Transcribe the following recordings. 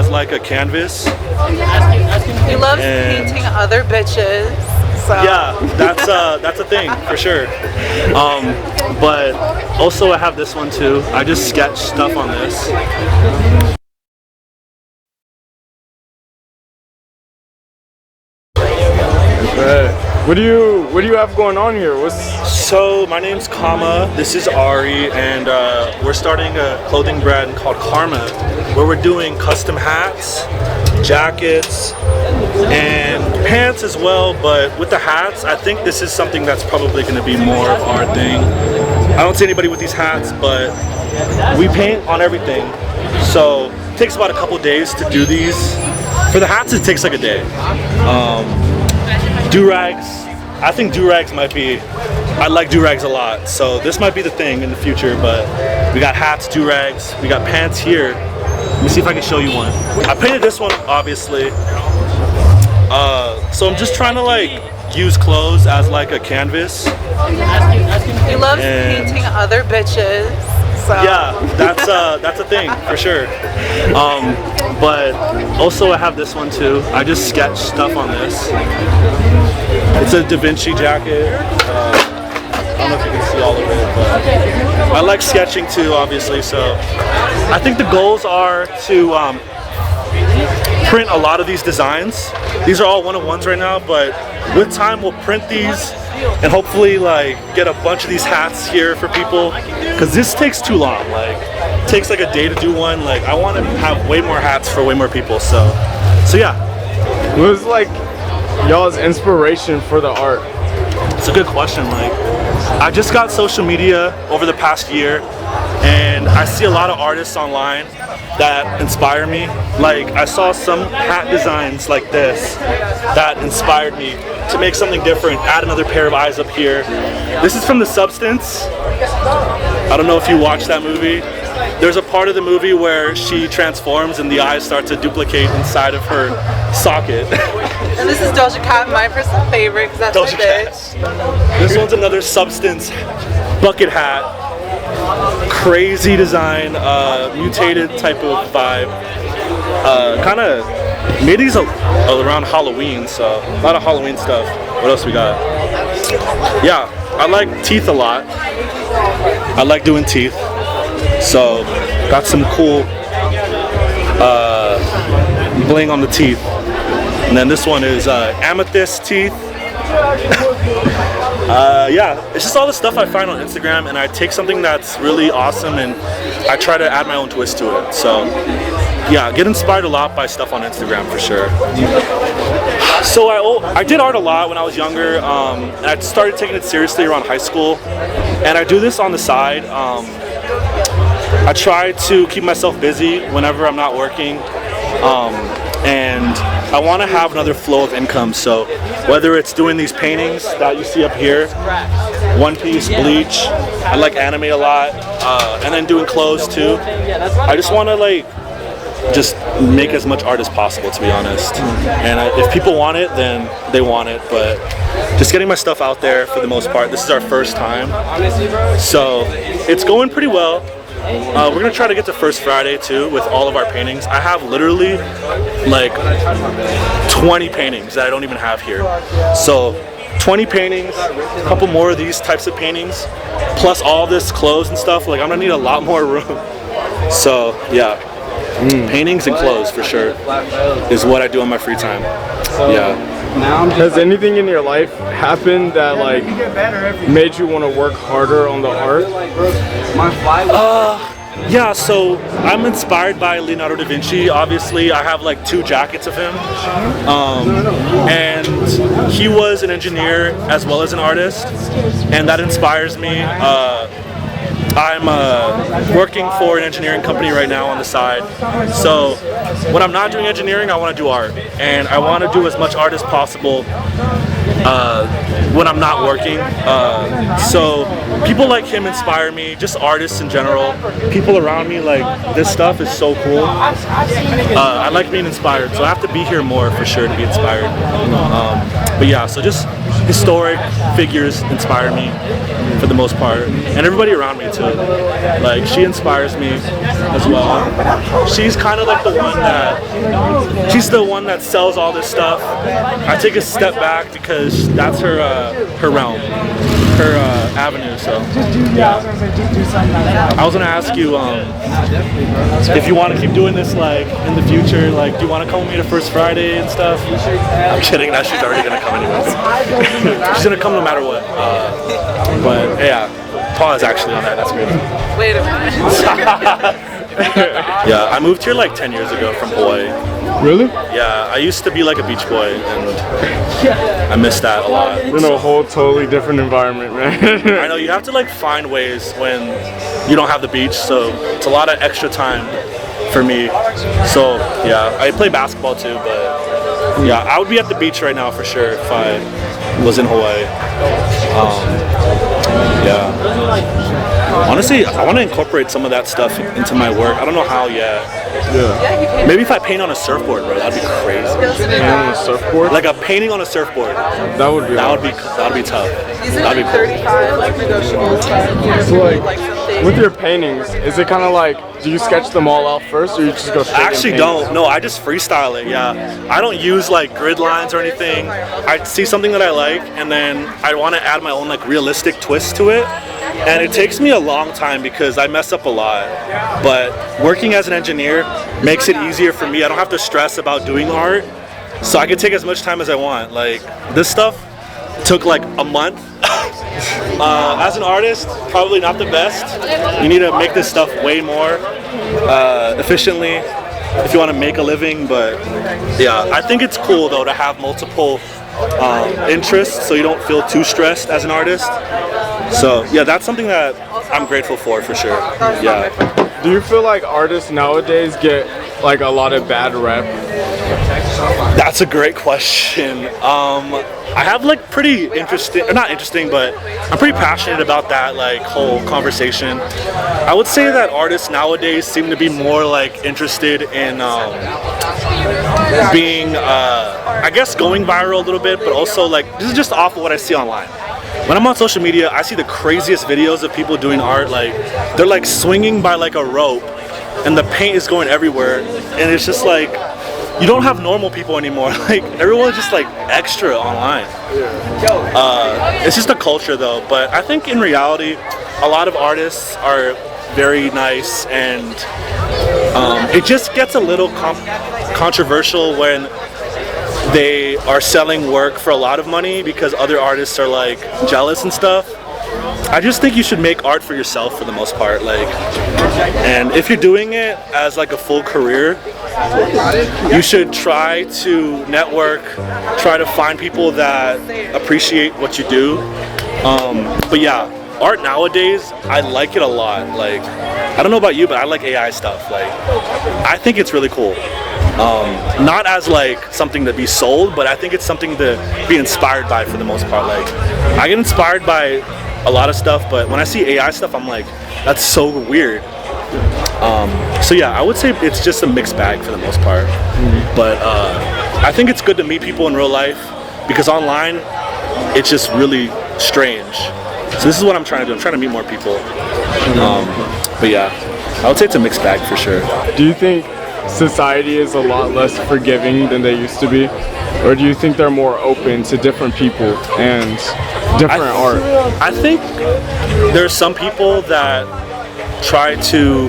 as like a canvas. He loves painting other bitches. So. Yeah, that's a thing for sure. But also I have this one too. I just sketch stuff on this. What do you have going on here? So my name's Kama, this is Ari, and we're starting a clothing brand called Karma, where we're doing custom hats, jackets, and pants as well. But with the hats, I think this is something that's probably going to be more of our thing. I don't see anybody with these hats, but we paint on everything. So it takes about a couple days to do these. For the hats, it takes like a day. Do-rags, I think do-rags might be, I like do-rags a lot, so this might be the thing in the future. But we got hats, do-rags, we got pants here. Let me see if I can show you one. I painted this one, obviously. So I'm just trying to like use clothes as like a canvas. He loves painting other bitches. So. Yeah, that's a thing for sure. But also I have this one too. I just sketch stuff on this. It's a Davinci jacket. I don't know if you can see all of it, but I like sketching too, obviously. So I think the goals are to print a lot of these designs. These are all one-of-ones right now, but with time we'll print these and hopefully like get a bunch of these hats here for people, because this takes too long. Like it takes like a day to do one. Like I want to have way more hats for way more people. So yeah. What was like y'all's inspiration for the art? It's a good question. Like I just got social media over the past year, and I see a lot of artists online that inspire me. Like I saw some hat designs like this that inspired me to make something different, add another pair of eyes up here. This is from The Substance. I don't know if you watched that movie. There's a part of the movie where she transforms and the eyes start to duplicate inside of her socket. And this is Doja Cat, my personal favorite, because that's Doja my bitch. Cat. This one's another Substance bucket hat. Crazy design, mutated type of vibe. Kind of made these around Halloween, so a lot of Halloween stuff. What else we got? Yeah, I like teeth a lot. I like doing teeth. So got some cool bling on the teeth. And then this one is amethyst teeth. Yeah, it's just all the stuff I find on Instagram, and I take something that's really awesome and I try to add my own twist to it. So yeah, get inspired a lot by stuff on Instagram for sure. So I did art a lot when I was younger, and I started taking it seriously around high school, and I do this on the side. I try to keep myself busy whenever I'm not working, and I want to have another flow of income. So whether it's doing these paintings that you see up here, one piece, bleach, I like anime a lot, and then doing clothes too. I just want to like just make as much art as possible, to be honest. And if people want it, then they want it. But just getting my stuff out there for the most part. This is our first time, so it's going pretty well. We're gonna try to get to First Friday too with all of our paintings. I have literally like 20 paintings that I don't even have here. So 20 paintings, a couple more of these types of paintings, plus all this clothes and stuff. Like I'm gonna need a lot more room. So yeah, paintings and clothes for sure is what I do on my free time. Yeah. Has anything in your life happened that like made you want to work harder on the art? Yeah, so I'm inspired by Leonardo da Vinci. Obviously, I have like 2 jackets of him, and he was an engineer as well as an artist, and that inspires me. I'm working for an engineering company right now on the side, so when I'm not doing engineering, I want to do art, and I want to do as much art as possible when I'm not working. So people like him inspire me, just artists in general. People around me, like, this stuff is so cool. I like being inspired, so I have to be here more for sure to be inspired. But yeah, so just historic figures inspire me for the most part, and everybody around me too. Like, she inspires me as well. She's kind of like the one that sells all this stuff. I take a step back because that's her realm, her avenue. So yeah. I was gonna ask you if you want to keep doing this, like, in the future. Like, do you want to come with me to First Friday and stuff? I'm kidding. That she's already gonna come anyways. She's gonna come no matter what. But yeah, pause actually on that. That's weird. Wait a minute. Yeah, I moved here like 10 years ago from Hawaii. Really? Yeah, I used to be like a beach boy, and I miss that a lot. In a whole totally different environment, man. I know, you have to like find ways when you don't have the beach, so it's a lot of extra time for me. So yeah, I play basketball too, but yeah, I would be at the beach right now for sure if I was in Hawaii. Yeah. Honestly, I want to incorporate some of that stuff into my work. I don't know how yet. Yeah. Maybe if I paint on a surfboard, bro, that'd be crazy. Painting on a surfboard? Like a painting on a surfboard. That would be That would be tough. These are That'd like be cool. 35, like negotiables. So like, with your paintings, is it kind of like, do you sketch them all out first, or you just go straight I actually in don't. No, I just freestyle it. Yeah, I don't use like grid lines or anything. I see something that I like, and then I want to add my own like realistic twist to it. And it takes me a long time because I mess up a lot. But working as an engineer makes it easier for me. I don't have to stress about doing art, so I can take as much time as I want. Like, this stuff took like a month. As an artist, probably not the best. You need to make this stuff way more efficiently if you want to make a living. But yeah, I think it's cool though to have multiple interests so you don't feel too stressed as an artist. So yeah, that's something that I'm grateful for sure. Yeah. Do you feel like artists nowadays get like a lot of bad rep? That's a great question. I have like pretty interesting, or not interesting, but I'm pretty passionate about that like whole conversation. I would say that artists nowadays seem to be more like interested in being, I guess, going viral a little bit, but also like, this is just off of what I see online. When I'm on social media, I see the craziest videos of people doing art. Like, they're like swinging by like a rope and the paint is going everywhere, and it's just like, you don't have normal people anymore. Like, everyone's just like extra online. It's just a culture though, but I think in reality a lot of artists are very nice, and it just gets a little controversial when they are selling work for a lot of money because other artists are like jealous and stuff. I just think you should make art for yourself for the most part, like, and if you're doing it as like a full career, you should try to network, try to find people that appreciate what you do. But yeah, art nowadays, I like it a lot. Like, I don't know about you, but I like AI stuff. Like, I think it's really cool. Not as like something to be sold, but I think it's something to be inspired by for the most part. Like, I get inspired by a lot of stuff, but when I see AI stuff, I'm like, that's so weird. So yeah, I would say it's just a mixed bag for the most part. But I think it's good to meet people in real life, because online, it's just really strange. So this is what I'm trying to do. I'm trying to meet more people. But yeah, I would say it's a mixed bag for sure. Do you think society is a lot less forgiving than they used to be? Or do you think they're more open to different people and different art? I think there's some people that try to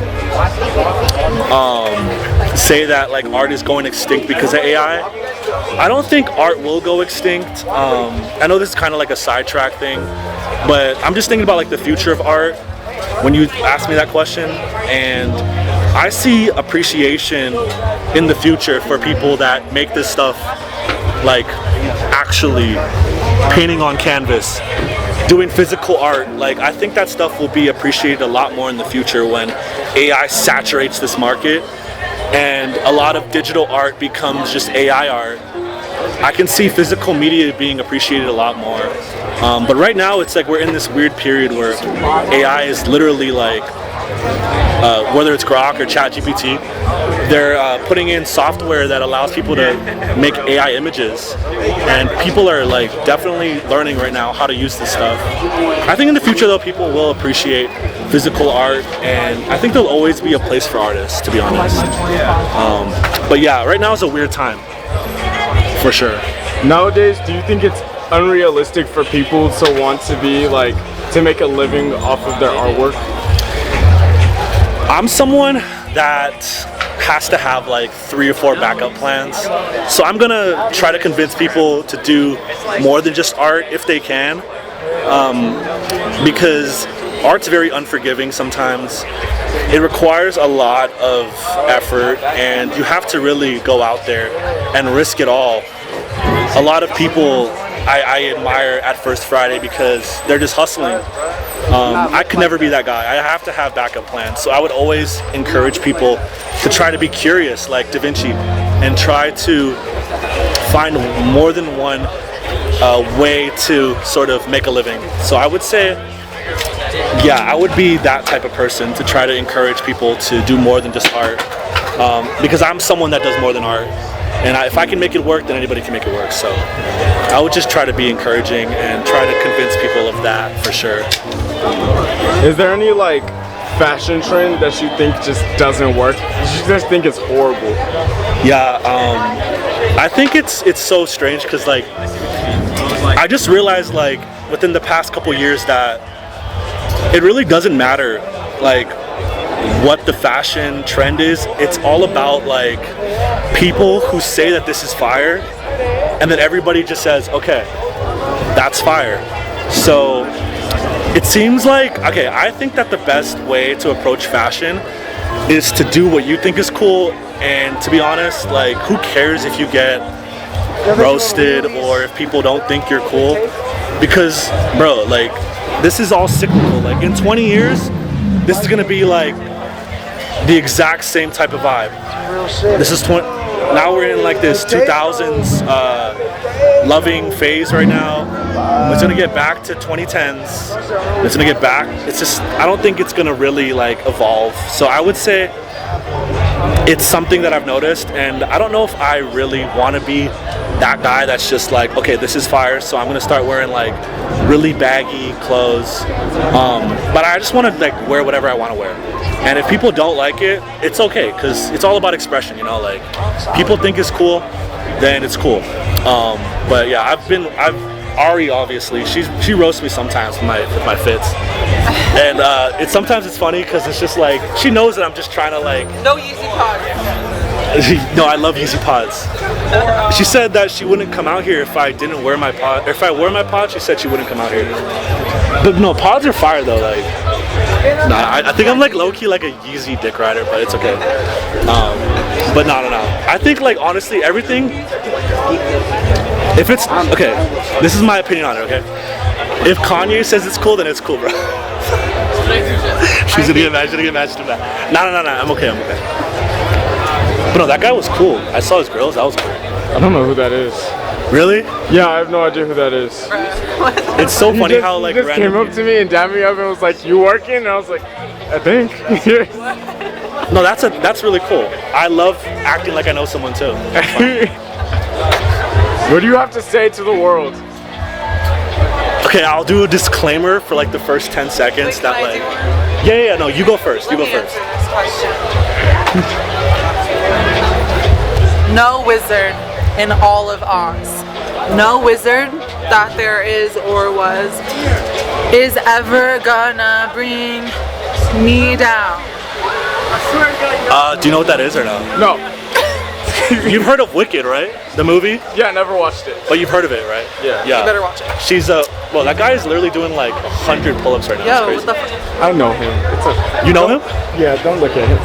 say that like art is going extinct because of AI. I don't think art will go extinct. I know this is kind of like a sidetrack thing, but I'm just thinking about like the future of art when you ask me that question, and I see appreciation in the future for people that make this stuff, like actually painting on canvas, doing physical art. Like, I think that stuff will be appreciated a lot more in the future when AI saturates this market and a lot of digital art becomes just AI art. I can see physical media being appreciated a lot more. But right now, it's like we're in this weird period where AI is literally like, whether it's Grok or ChatGPT, they're putting in software that allows people to make AI images, and people are like definitely learning right now how to use this stuff. I think in the future though, people will appreciate physical art, and I think there'll always be a place for artists, to be honest. But yeah, right now is a weird time, for sure. Nowadays, do you think it's unrealistic for people to want to be like, to make a living off of their artwork? I'm someone that has to have like 3 or 4 backup plans. So I'm gonna try to convince people to do more than just art if they can. Because art's very unforgiving sometimes. It requires a lot of effort, and you have to really go out there and risk it all. A lot of people I admire at First Friday because they're just hustling. I could never be that guy. I have to have backup plans. So I would always encourage people to try to be curious, like Davinci, and try to find more than one way to sort of make a living. So I would say, yeah, I would be that type of person to try to encourage people to do more than just art. Because I'm someone that does more than art. And if I can make it work, then anybody can make it work. So I would just try to be encouraging and try to convince people of that, for sure. Is there any like fashion trend that you think just doesn't work? You just think it's horrible? Yeah, I think it's so strange because like I just realized like within the past couple years that it really doesn't matter like what the fashion trend is. It's all about like people who say that this is fire, and then everybody just says, okay, that's fire. So it seems like, okay, I think that the best way to approach fashion is to do what you think is cool, and to be honest, like, who cares if you get roasted or if people don't think you're cool? Because, bro, like, this is all cyclical. Like, in 20 years, this is gonna be like the exact same type of vibe. This is now we're in like this 2000s loving phase right now. It's gonna get back to 2010s. It's gonna get back. It's just, I don't think it's gonna really like evolve. So I would say it's something that I've noticed, and I don't know if I really want to be that guy that's just like, okay, this is fire, so I'm gonna start wearing like really baggy clothes. But I just want to like wear whatever I want to wear. And if people don't like it, it's okay, because it's all about expression, you know, like people think it's cool, then it's cool. But yeah, Ari, obviously, she roasts me sometimes with my fits. And sometimes it's funny because it's just like, she knows that I'm just trying to like... No Yeezy pods. No, I love Yeezy pods. She said that she wouldn't come out here if I didn't wear my pod. If I wore my pod, she said she wouldn't come out here. But no, pods are fire though, like... Nah, I think I'm like low-key like a Yeezy dick rider, but it's okay. But no. I think like honestly everything, if it's, okay, this is my opinion on it, okay? If Kanye says it's cool, then it's cool, bro. She's gonna get mad to that. No, I'm okay. But no, that guy was cool. I saw his grills, that was cool. I don't know who that is. Really? Yeah, I have no idea who that is. It's so funny how like he just came up to me and dapped me up and was like, "You working?" And I was like, "I think." No, that's really cool. I love acting like I know someone too. What do you have to say to the world? Okay, I'll do a disclaimer for like the first 10 seconds. Wait, that like, yeah, no, you go first. You go first. No wizard in all of Oz, no wizard that there is or was, is ever gonna bring me down. Do you know what that is or no? No. You've heard of Wicked, right? The movie? Yeah, I never watched it. But you've heard of it, right? Yeah. You better watch it. She's well, that guy is literally doing like 100 pull-ups right now. Yo, It's what crazy. the I know him. You know him? Yeah, don't look at him.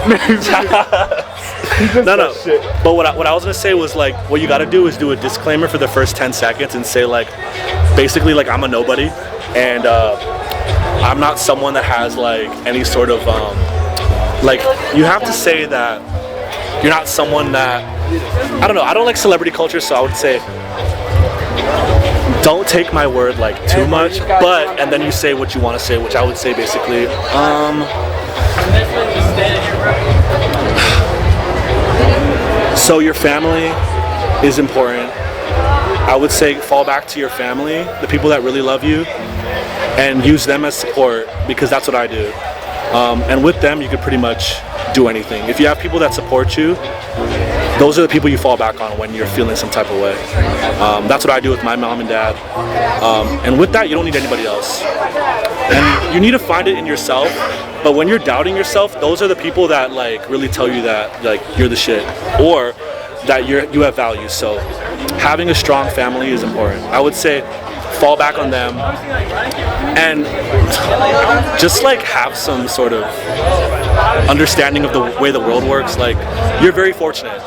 No. But what I was gonna say was like, what you gotta do is do a disclaimer for the first 10 seconds and say like, basically like I'm a nobody, and I'm not someone that has like any sort of like, you have to say that you're not someone that, I don't know, I don't like celebrity culture, so I would say don't take my word like too much, but, and then you say what you want to say, which I would say basically, so your family is important. I would say fall back to your family, the people that really love you, and use them as support, because that's what I do. And with them, you could pretty much do anything. If you have people that support you, those are the people you fall back on when you're feeling some type of way. That's what I do with my mom and dad. And with that, you don't need anybody else. And you need to find it in yourself. But when you're doubting yourself, those are the people that like really tell you that like you're the shit, or that you have value. So having a strong family is important. I would say fall back on them and just like have some sort of understanding of the way the world works. Like, you're very fortunate.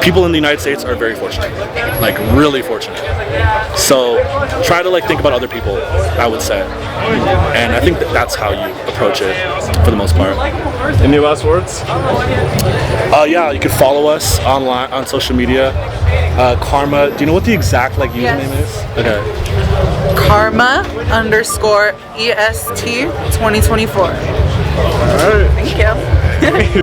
People in the United States are very fortunate, like really fortunate. So try to like think about other people, I would say. And I think that's how you approach it for the most part. Any last words? Yeah, you can follow us online on social media. Karma, do you know what the exact like username is? Okay. Karma_EST 2024. All right. Thank you.